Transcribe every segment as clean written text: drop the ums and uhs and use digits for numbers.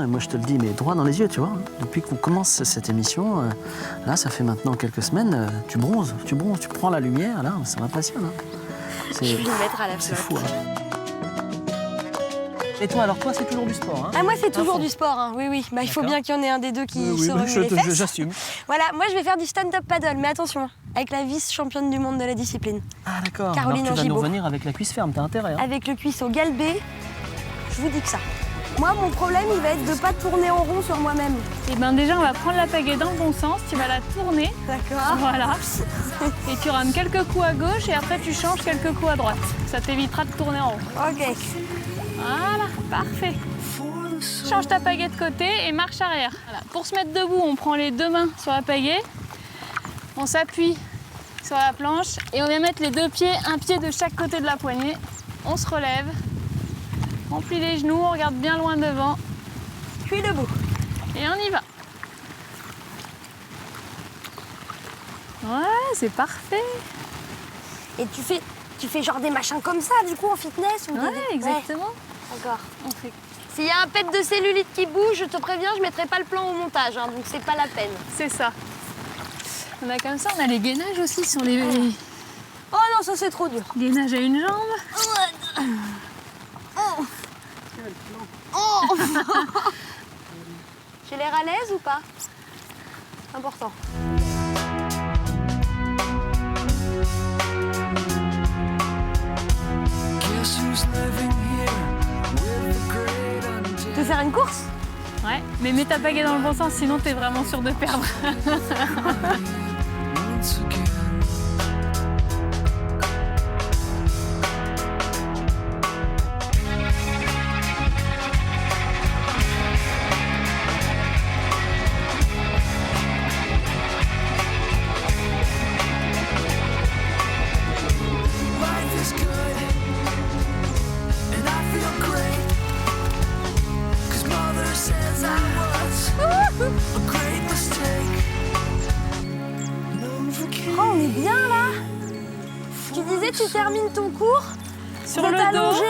et moi je te le dis, mais droit dans les yeux, tu vois. Depuis qu'on commence cette émission, là, ça fait maintenant quelques semaines, tu bronzes, tu prends la lumière, là, ça m'impressionne. Hein. Je vais le mettre à la C'est flotte. fou. Hein. Et toi, alors toi, c'est toujours du sport, hein? Ah, moi, c'est toujours du sport, hein. Oui, oui. Bah, il faut bien qu'il y en ait un des deux qui se remue les fesses. J'assume. Voilà, moi, je vais faire du stand-up paddle, mais attention, avec la vice-championne du monde de la discipline. Ah, d'accord. Caroline alors, tu vas nous Angibaud. venir avec la cuisse ferme, t'as intérêt. Hein. Avec le cuisseau galbé, je vous dis que ça. Moi, mon problème, il va être de ne pas tourner en rond sur moi-même. Et ben déjà, on va prendre la pagaie dans le bon sens, tu vas la tourner. D'accord. Voilà. Et tu rames quelques coups à gauche et après tu changes quelques coups à droite. Ça t'évitera de tourner en rond. Ok. Voilà, parfait. Change ta pagaie de côté et marche arrière. Voilà. Pour se mettre debout, on prend les deux mains sur la pagaie. On s'appuie sur la planche et on vient mettre les deux pieds, un pied de chaque côté de la poignée. On se relève, on plie les genoux, on regarde bien loin devant. Puis debout. Et on y va. Ouais, c'est parfait. Et tu fais genre des machins comme ça, du coup, en fitness ou Ouais, exactement. D'accord. On fait... S'il y a un pet de cellulite qui bouge, je te préviens, je mettrai pas le plan au montage, hein, donc c'est pas la peine. C'est ça. On a comme ça, on a les gainages aussi sur les... Oh non, ça c'est trop dur. Gainage à une jambe. J'ai l'air à l'aise ou pas? Important. Tu veux faire une course? Ouais, mais mets ta pagaie dans le bon sens, sinon t'es vraiment sûr de perdre. Oh, on est bien là. Tu disais, tu termines ton cours, Sur vous êtes le dos. allongé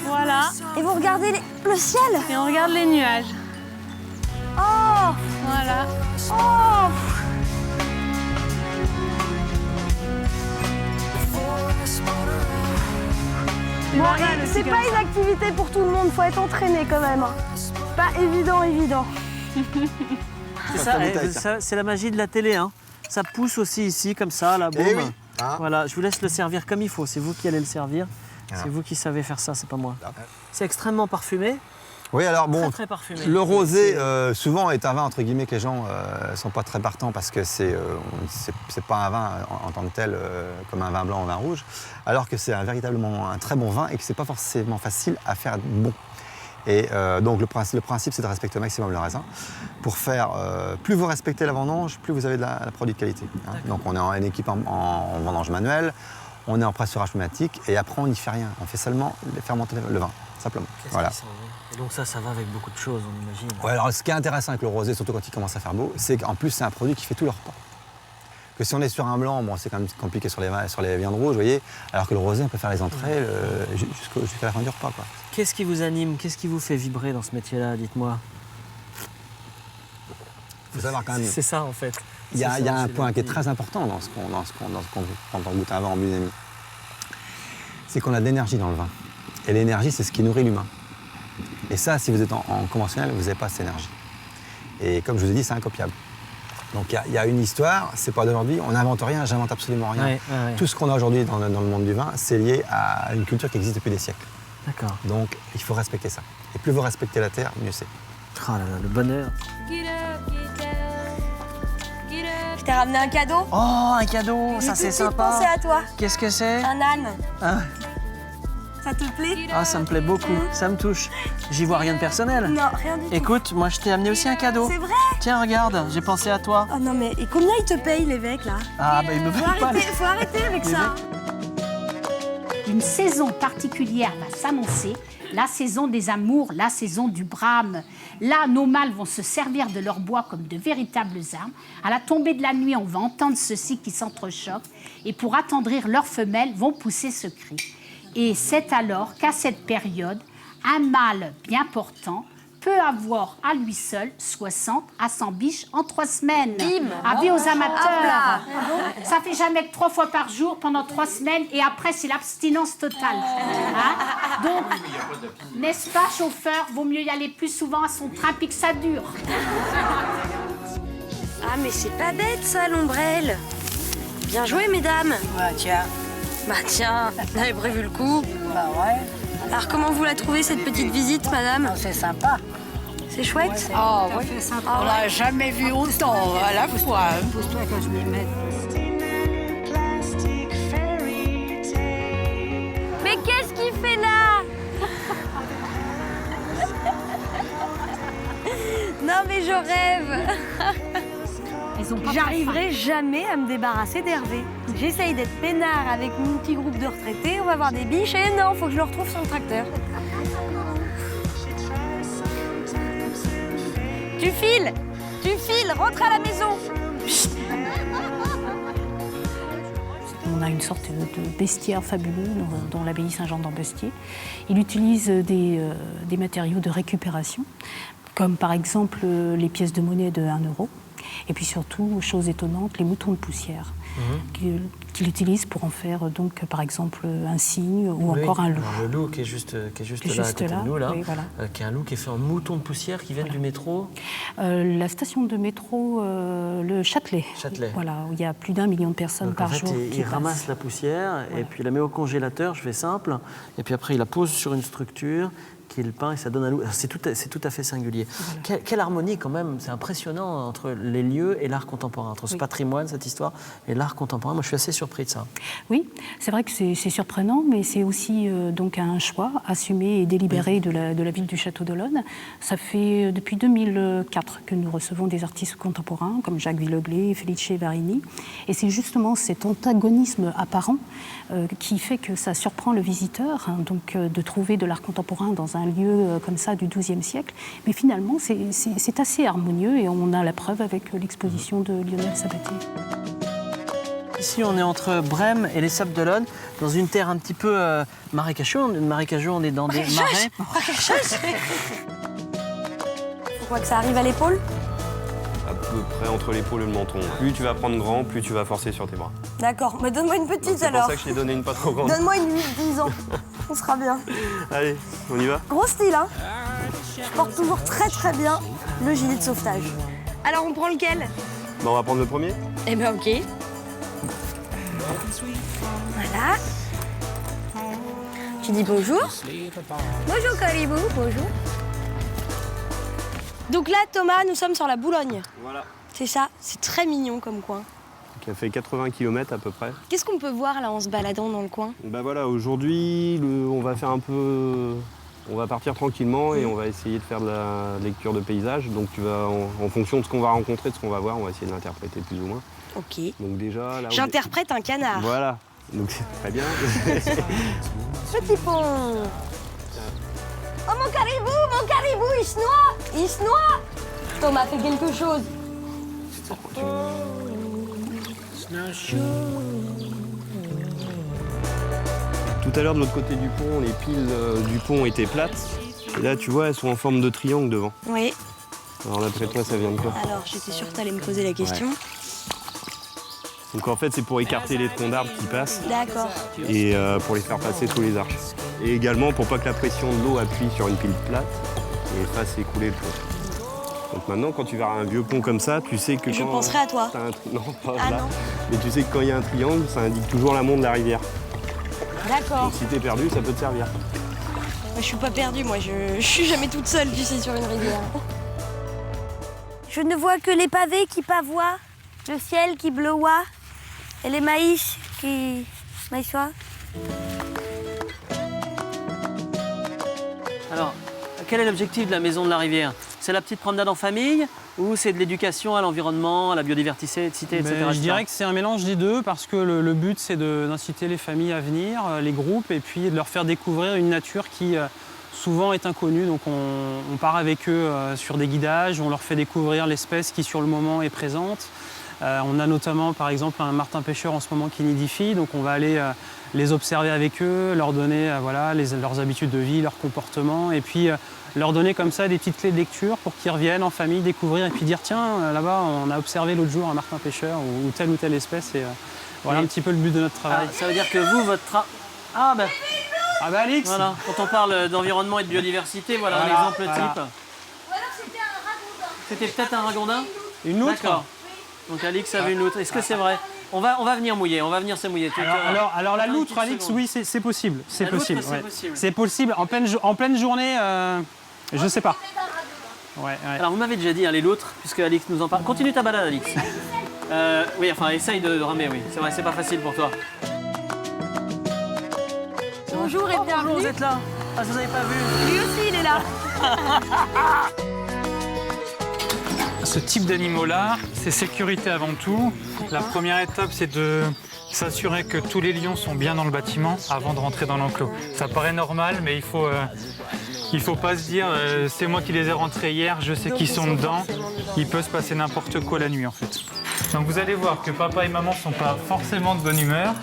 Voilà. et vous regardez le ciel. Et on regarde les nuages. Oh, Voilà. oh. C'est Bon, normal et aussi c'est comme pas ça. une activité pour tout le monde, faut être entraîné quand même. Hein. C'est pas évident. C'est ça, c'est la magie de la télé. Hein. Ça pousse aussi ici, comme ça, là, boum. Eh oui. Hein. Voilà, je vous laisse le servir comme il faut. C'est vous qui allez le servir. Ah. C'est vous qui savez faire ça, c'est pas moi. C'est extrêmement parfumé. Oui, alors bon, Très parfumé. le rosé, souvent, est un vin, entre guillemets, que les gens ne sont pas très partants parce que c'est pas un vin en tant que tel, comme un vin blanc ou un vin rouge, alors que c'est véritablement un très bon vin et que c'est pas forcément facile à faire bon. Et donc le principe, c'est de respecter au maximum le raisin. Pour faire, plus vous respectez la vendange, plus vous avez de la produit de qualité. Hein. Donc on est en une équipe en vendange manuelle, on est en pressurage pneumatique et après on n'y fait rien. On fait seulement fermenter le vin, simplement. Voilà. Et donc ça va avec beaucoup de choses, on imagine. Ouais, alors ce qui est intéressant avec le rosé, surtout quand il commence à faire beau, c'est qu'en plus c'est un produit qui fait tout le repas. Que si on est sur un blanc, bon, c'est quand même compliqué sur les viandes rouges, vous voyez, alors que le rosé, on peut faire les entrées jusqu'à la fin du repas, quoi. Qu'est-ce qui vous anime? Qu'est-ce qui vous fait vibrer dans ce métier-là? Dites-moi. Il faut savoir quand même, C'est ça en fait. il y a C'est ça, un c'est point le- qui est très important quand on goûte un vin en biodynamie. C'est qu'on a de l'énergie dans le vin. Et l'énergie, c'est ce qui nourrit l'humain. Et ça, si vous êtes en conventionnel, vous n'avez pas cette énergie. Et comme je vous ai dit, c'est incopiable. Donc il y a une histoire, c'est pas d'aujourd'hui, on n'invente rien, j'invente absolument rien. Ouais. Tout ce qu'on a aujourd'hui dans le monde du vin, c'est lié à une culture qui existe depuis des siècles. D'accord. Donc il faut respecter ça. Et plus vous respectez la terre, mieux c'est. Oh là là, le bonheur. Je t'ai ramené un cadeau. Oh, un cadeau, ça c'est J'ai tout de suite sympa. pensé à toi. Qu'est-ce que c'est? Un âne. Ah. Ça te plaît? Ah, ça me plaît beaucoup, ça me touche. J'y vois rien de personnel. Non, rien du tout. Écoute, moi je t'ai amené aussi un cadeau. C'est vrai? Tiens, regarde, j'ai pensé à toi. Oh non mais, et combien ils te payent l'évêque là? Ah, bah il me Faut paye pas. arrêter avec ça. Une saison particulière va s'annoncer, la saison des amours, la saison du brame. Là, nos mâles vont se servir de leur bois comme de véritables armes. À la tombée de la nuit, on va entendre ceux-ci qui s'entrechoquent et pour attendrir leurs femelles, vont pousser ce cri. Et c'est alors qu'à cette période, un mâle bien portant peut avoir à lui seul 60 à 100 biches en 3 semaines. Avis aux amateurs. Ça fait jamais que 3 fois par jour pendant 3 semaines et après c'est l'abstinence totale. Hein? Donc, n'est-ce pas, chauffeur, vaut mieux y aller plus souvent à son train puis que ça dure. Ah, mais c'est pas bête, ça, l'ombrelle. Bien joué, mesdames. Bah tiens. Bah tiens, vous avez prévu le coup. Bah ouais. Alors, comment vous la trouvez, cette petite visite, madame? C'est sympa. C'est chouette? Ah oui. On n'a jamais vu autant à la fois. Pose-toi que je me mette. Mais qu'est-ce qu'il fait là? Non, mais je rêve. J'arriverai jamais à me débarrasser d'Hervé. J'essaye d'être peinard avec mon petit groupe de retraités, on va voir des biches, et non, faut que je le retrouve sur le tracteur. Tu files, rentre à la maison. On a une sorte de bestiaire fabuleux dans l'abbaye Saint-Jean d'Ambestier. Il utilise des matériaux de récupération, comme par exemple les pièces de monnaie de 1 euro. Et puis surtout, chose étonnante, les moutons de poussière qu'il utilise pour en faire donc par exemple un cygne ou encore un loup. Alors, le loup qui est juste là à côté de nous, là, oui, voilà. qui est un loup qui est fait en mouton de poussière qui vient du métro. La station de métro, le Châtelet. Voilà, où il y a plus d'1 million de personnes Donc, par en fait, jour. il ramasse la poussière et puis il la met au congélateur, je fais simple, et puis après il la pose sur une structure qu'il peint et ça donne un loup. C'est tout à fait singulier. Voilà. Quelle harmonie quand même, c'est impressionnant entre les lieux et l'art contemporain, entre ce patrimoine, cette histoire et l'art contemporain. Moi je suis assez surpris de ça. Oui, c'est vrai que c'est surprenant, mais c'est aussi donc un choix assumé et délibéré de la ville du Château d'Olonne. Ça fait depuis 2004 que nous recevons des artistes contemporains comme Jacques Villoglet et Felice Varini. Et c'est justement cet antagonisme apparent qui fait que ça surprend le visiteur, hein, donc de trouver de l'art contemporain dans un lieu comme ça du XIIe siècle. Mais finalement, c'est assez harmonieux et on a la preuve avec l'exposition de Lionel Sabatier. Ici, on est entre Brême et les Sables d'Olonne, dans une terre un petit peu marécageuse. On est dans des marais. Faut quoi que ça arrive à l'épaule? À peu près entre l'épaule et le menton. Plus tu vas prendre grand, plus tu vas forcer sur tes bras. D'accord, mais donne-moi une petite C'est alors. pour ça que je t'ai donné une pas trop grande. Donne-moi une 8-10 ans. On sera bien. Allez, on y va? Gros style, hein? Je porte toujours très très bien le gilet de sauvetage. Alors, on prend lequel? Bah, on va prendre le premier. Eh ben, ok. Voilà. Tu dis bonjour. Bonjour, Caribou. Bonjour. Donc là, Thomas, nous sommes sur la Boulogne. Voilà. C'est ça, c'est très mignon comme coin. Qui a fait 80 km à peu près. Qu'est-ce qu'on peut voir là en se baladant dans le coin? Bah voilà, aujourd'hui, on va faire un peu... On va partir tranquillement et on va essayer de faire de la lecture de paysage. Donc tu vas, en fonction de ce qu'on va rencontrer, de ce qu'on va voir, on va essayer de l'interpréter plus ou moins. Ok. Donc déjà... là, J'interprète un canard. Voilà. Donc c'est très bien. Petit pont. Oh mon caribou, il se noie. Thomas, fais quelque chose. Tout à l'heure, de l'autre côté du pont, les piles du pont étaient plates. Et là, tu vois, elles sont en forme de triangle devant. Oui. Alors d'après toi, ça vient de quoi? Alors, j'étais sûre que tu allais me poser la question. Ouais. Donc en fait, c'est pour écarter les troncs d'arbres qui passent D'accord. et pour les faire passer sous les arches. Et également pour pas que la pression de l'eau appuie sur une pile plate et fasse écouler le pont. Donc maintenant, quand tu verras un vieux pont comme ça, tu sais que Je quand penserai à toi. t'as non, pas Ah là. non. Mais tu sais que quand il y a un triangle, ça indique toujours l'amont de la rivière. D'accord. Donc si t'es perdu, ça peut te servir. Moi, je suis pas perdue, moi, je suis jamais toute seule, tu sais, sur une rivière. Je ne vois que les pavés qui pavoient, le ciel qui bleuoie et les maïs qui maïsoient. Alors, quel est l'objectif de la Maison de la Rivière? C'est la petite promenade en famille ou c'est de l'éducation à l'environnement, à la biodiversité, etc. Je dirais que c'est un mélange des deux parce que le but c'est d'inciter les familles à venir, les groupes, et puis de leur faire découvrir une nature qui souvent est inconnue. Donc on part avec eux sur des guidages, on leur fait découvrir l'espèce qui sur le moment est présente. On a notamment, par exemple, un martin pêcheur en ce moment qui nidifie, donc on va aller les observer avec eux, leur donner leurs habitudes de vie, leur comportement, et puis leur donner comme ça des petites clés de lecture pour qu'ils reviennent en famille découvrir et puis dire tiens, là-bas on a observé l'autre jour un martin pêcheur ou telle espèce, et voilà un petit peu le but de notre travail. Ça veut dire que vous, votre travail... Ah bah Alix, voilà, quand on parle d'environnement et de biodiversité, voilà un exemple type. Ou alors c'était un ragondin. C'était peut-être un ragondin? une loutre. D'accord. Donc Alix avait une loutre. Est-ce que c'est vrai? On va venir mouiller, on va venir se mouiller. Alors la Attends une loutre, petite Alix, seconde. oui, c'est possible. C'est La loutre, possible. c'est ouais. possible. C'est possible. En pleine journée, je sais pas. Ouais. Alors vous m'avez déjà dit les loutres, puisque Alix nous en parle. Continue ta balade, Alix. Oui, enfin essaye de ramer, oui. C'est vrai, c'est pas facile pour toi. Bonjour et bienvenue. Bonjour, vous êtes là. Ah, vous n'avez pas vu. Lui aussi, il est là. Ce type d'animaux-là, c'est sécurité avant tout. La première étape, c'est de s'assurer que tous les lions sont bien dans le bâtiment avant de rentrer dans l'enclos. Ça paraît normal, mais il faut pas se dire c'est moi qui les ai rentrés hier, je sais qu'ils sont dedans. Il peut se passer n'importe quoi la nuit en fait. Donc vous allez voir que papa et maman sont pas forcément de bonne humeur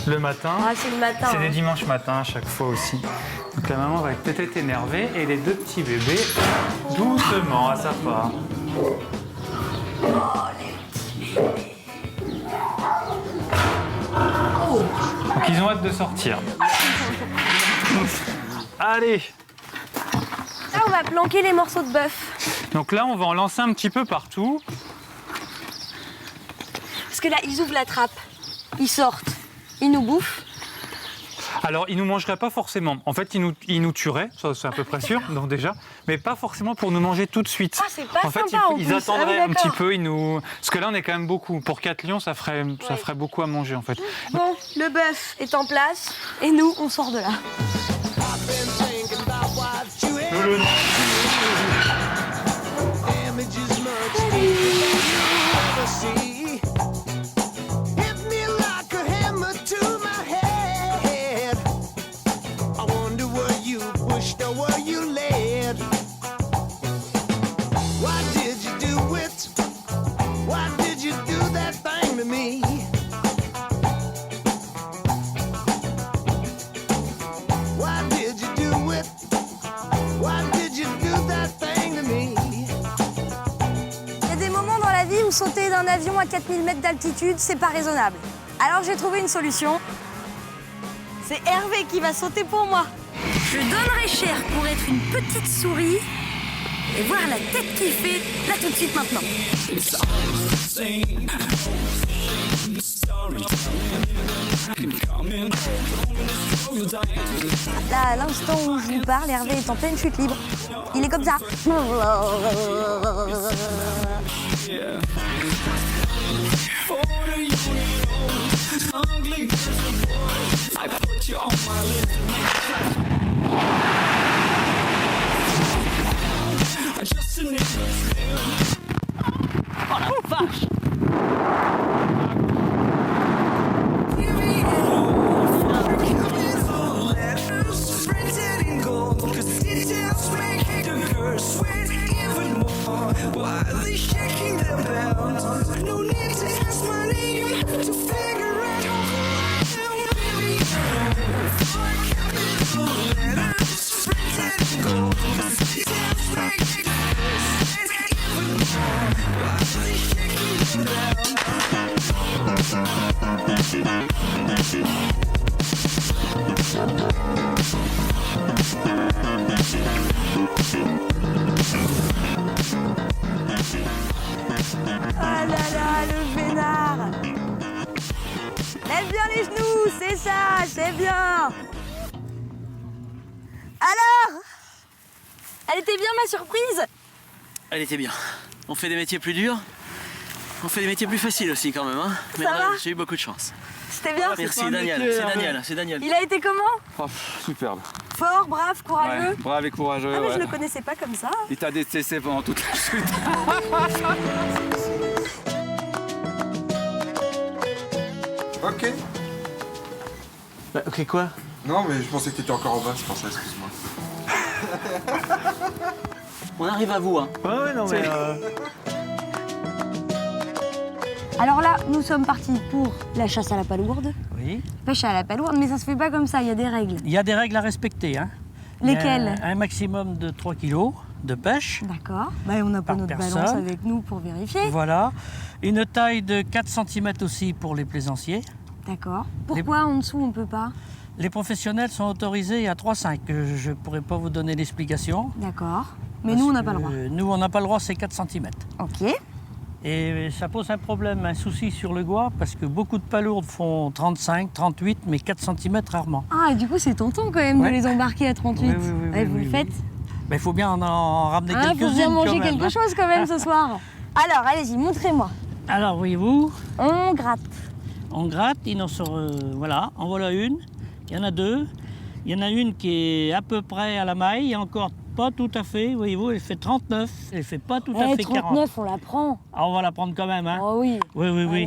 le matin. Ah, c'est le matin. C'est des dimanches matins à chaque fois aussi. Donc la maman va peut-être être énervée et les deux petits bébés, doucement à sa part. Donc ils ont hâte de sortir. Allez! Là, on va planquer les morceaux de bœuf. Donc là, on va en lancer un petit peu partout. Parce que là, ils ouvrent la trappe. Ils sortent. Ils nous bouffent. Alors, ils nous mangeraient pas forcément. En fait, ils nous tueraient, ça c'est à peu près sûr, donc déjà, mais pas forcément pour nous manger tout de suite. Ah, c'est pas en fait, sympa, en ils plus. attendraient Ah oui, un petit d'accord. peu, parce que là, on est quand même beaucoup. Pour 4 lions, ça ferait beaucoup à manger, en fait. Bon, le bœuf est en place. Et nous, on sort de là. Il y a des moments dans la vie où sauter d'un avion à 4000 mètres d'altitude, c'est pas raisonnable. Alors j'ai trouvé une solution. C'est Hervé qui va sauter pour moi. Je donnerais cher pour être une petite souris et voir la tête qu'il fait là tout de suite maintenant. Là, à l'instant où je vous parle, Hervé est en pleine chute libre. Il est comme ça. Oh la vache! Ah là là, le vénard! Lève bien les genoux, c'est ça, c'est bien! Alors? Elle était bien ma surprise? Elle était bien. On fait des métiers plus durs, on fait des métiers plus faciles aussi quand même. Hein. Mais Ça va j'ai eu beaucoup de chance. C'était bien? Merci Daniel, c'est Daniel. Il a été comment? Oh, superbe. Fort, brave, courageux? Ouais, brave et courageux. Ah mais ouais. je le connaissais pas comme ça. Il t'a détesté pendant toute la chute. Ok. Bah, ok quoi? Non, mais je pensais que t'étais encore en bas, c'est pour ça, excuse-moi. On arrive à vous hein. Ouais, non mais. Alors là, nous sommes partis pour la chasse à la palourde. Oui. Pêche à la palourde, mais ça se fait pas comme ça, il y a des règles. Il y a des règles à respecter. Hein. Lesquelles? Un maximum de 3 kilos de pêche. D'accord. Bah, on n'a pas Par notre personne. balance avec nous pour vérifier. Voilà. Une taille de 4 cm aussi pour les plaisanciers. D'accord. Pourquoi en dessous on peut pas? Les professionnels sont autorisés à 3,5. Je ne pourrais pas vous donner l'explication. D'accord. Mais nous, on n'a pas le droit. Nous, on n'a pas le droit, c'est 4 cm. Ok. Et ça pose un problème, un souci sur le Gois, parce que beaucoup de palourdes font 35, 38, mais 4 cm rarement. Ah, et du coup, c'est tentant quand même de les embarquer à 38. Oui, Vous le faites? Mais il faut bien en ramener quelques-unes. Il faut bien manger quand même, quelque chose quand même ce soir. Alors, allez-y, montrez-moi. Alors, voyez-vous, On gratte. on gratte, il en sort, voilà, en voilà une. Il y en a deux. Il y en a une qui est à peu près à la maille, et encore pas tout à fait, voyez-vous, elle fait 39, elle fait pas tout à fait 40. 39, on la prend. Ah, on va la prendre quand même, hein. Oh oui. Oui, oui, oui.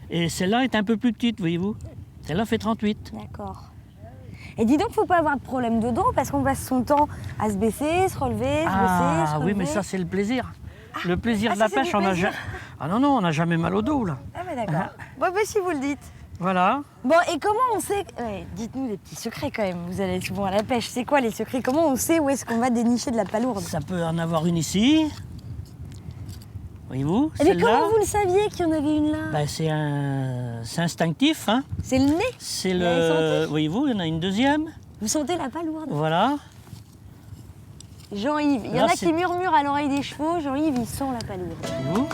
Allez. Et celle-là est un peu plus petite, voyez-vous. Celle-là fait 38. D'accord. Et dis donc, faut pas avoir de problème de dos parce qu'on passe son temps à se baisser, se relever, se baisser, se Ah relever. oui, mais ça c'est le plaisir. Le plaisir de ça, la c'est pêche, du on a plaisir. jamais... Ah non, non, on n'a jamais mal au dos, là. Ah bah d'accord. Bon, bah si vous le dites. Voilà. Bon, et comment on sait... Ouais, dites-nous des petits secrets quand même, vous allez souvent à la pêche. C'est quoi les secrets? Comment on sait où est-ce qu'on va dénicher de la palourde? Ça peut en avoir une ici. Voyez-vous, Mais celle-là. comment vous le saviez qu'il y en avait une là? Ben, c'est instinctif, hein. C'est le nez? C'est Vous l'avez le... senti? Voyez-vous, il y en a une deuxième. Vous sentez la palourde? Voilà. Jean-Yves, il y Là, en a c'est- qui murmurent à l'oreille des chevaux. Jean-Yves, il sent la palourde. Voyez-vous.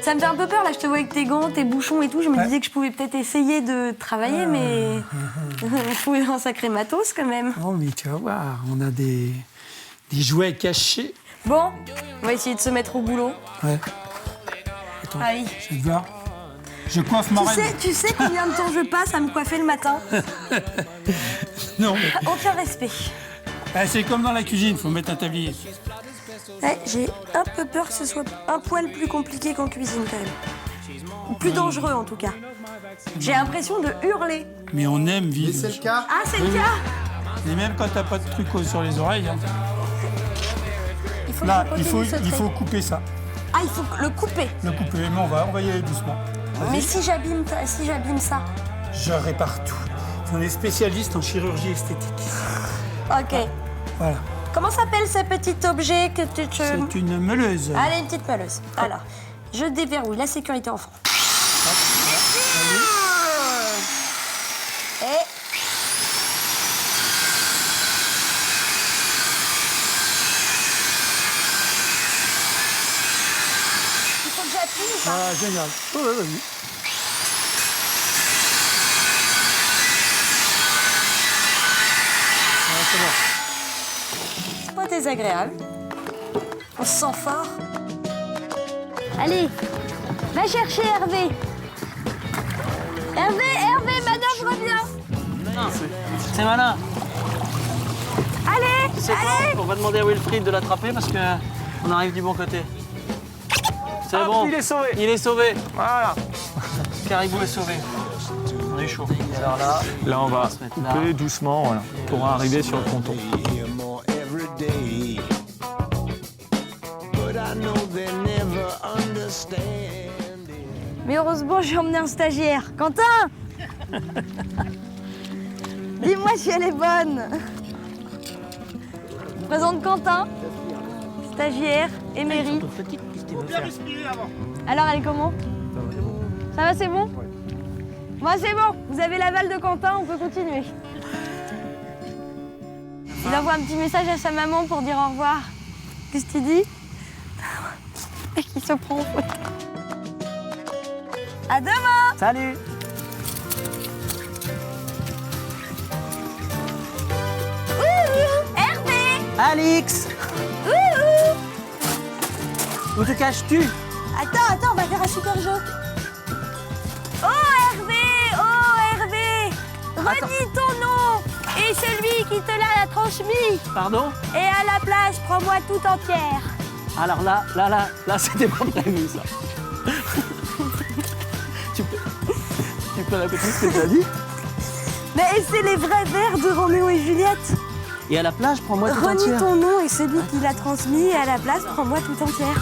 Ça me fait un peu peur, là, je te vois avec tes gants, tes bouchons et tout. Je me disais que je pouvais peut-être essayer de travailler, mais il faut un sacré matos quand même. Oh, mais tu vas voir, on a des jouets cachés. Bon, on va essayer de se mettre au boulot. Ouais. Attends, Allez. je vais te voir. Je coiffe ma reine. Tu sais combien de temps je passe à me coiffer le matin? Non, mais Aucun respect. c'est comme dans la cuisine, faut mettre un tablier. Ouais, j'ai un peu peur que ce soit un poil plus compliqué qu'en cuisine quand même. Ou plus dangereux en tout cas. J'ai l'impression de hurler. Mais on aime vivre. Mais c'est le cas. Ah, c'est le cas? Et même quand t'as pas de truc sur les oreilles. Hein. Il faut Là, que je il continue ce faut trait. couper ça. Ah, il faut le couper. Le couper, mais on va y aller doucement. Mais Vas-y. si j'abîme ça. Je répare tout. On est spécialiste en chirurgie esthétique. Ok. Voilà. Comment s'appelle ce petit objet que tu... C'est une meuleuse. Allez, une petite meuleuse. Alors, je déverrouille la sécurité enfant. Et... Il faut que j'appuie ou pas? Ah, génial. Ouais, vas-y. C'est pas désagréable. On se sent fort. Allez, va chercher Hervé. Hervé, manœuvre bien. C'est malin. Allez, C'est quoi? On va demander à Wilfried de l'attraper parce qu'on arrive du bon côté. C'est bon. Il est sauvé. Il est sauvé. Voilà. Caribou est sauvé. On est chaud. Et alors là, Là, on va se mettre là. couper doucement, voilà, pour arriver sur le ponton. Mais heureusement, j'ai emmené un stagiaire. Quentin. Dis-moi si elle est bonne. Je présente Quentin, stagiaire, émérite. Alors, elle est comment? Ça va, c'est bon? Moi, c'est bon. Vous avez l'aval de Quentin, on peut continuer. Il envoie un petit message à sa maman pour dire au revoir. Qu'est-ce qu'il dit? Et qu'il se prend en photo. À demain! Salut. Hervé! Alix, Ouhou! où te caches-tu? Attends, on va faire un super jeu. Oh Hervé! Redis ton nom et celui qui te l'a transmis. Pardon? Et à la place, prends-moi tout entière. Alors là, c'était pas prévu ça. tu peux répéter ce que tu as dit? Mais c'est les vrais vers de Roméo et Juliette. Et à la plage, prends-moi tout Renie entière. ton nom et celui qui l'a transmis. Et à la place, prends-moi tout entière.